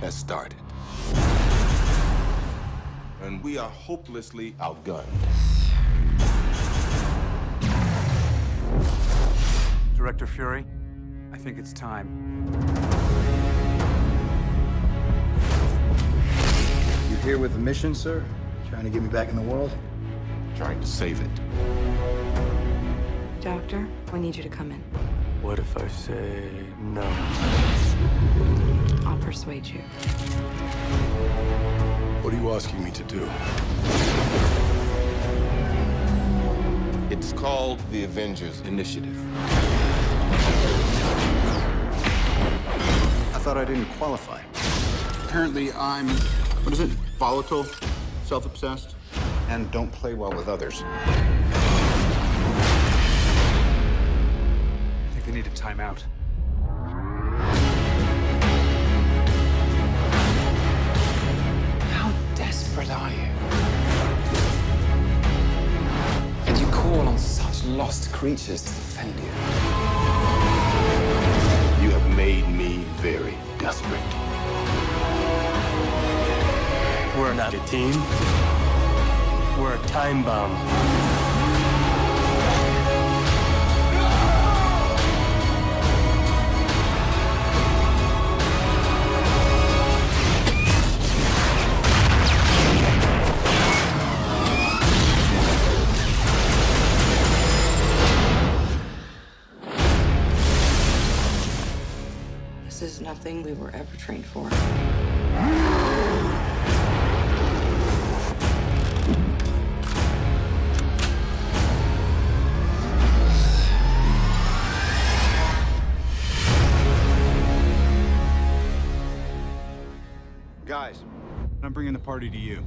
has started. And we are hopelessly outgunned. Director Fury, I think it's time. You here with a mission, sir? Trying to get me back in the world? Trying to save it. Doctor, we need you to come in. What if I say no? I'll persuade you. What are you asking me to do? It's called the Avengers Initiative. I thought I didn't qualify. Apparently I'm, what is it, volatile, self-obsessed, And don't play well with others. I think they need a timeout. How desperate are you? And you call on such lost creatures to defend you. You have made me very desperate. We're not a team. We're a time bomb. This is nothing we were ever trained for. Guys, I'm bringing the party to you.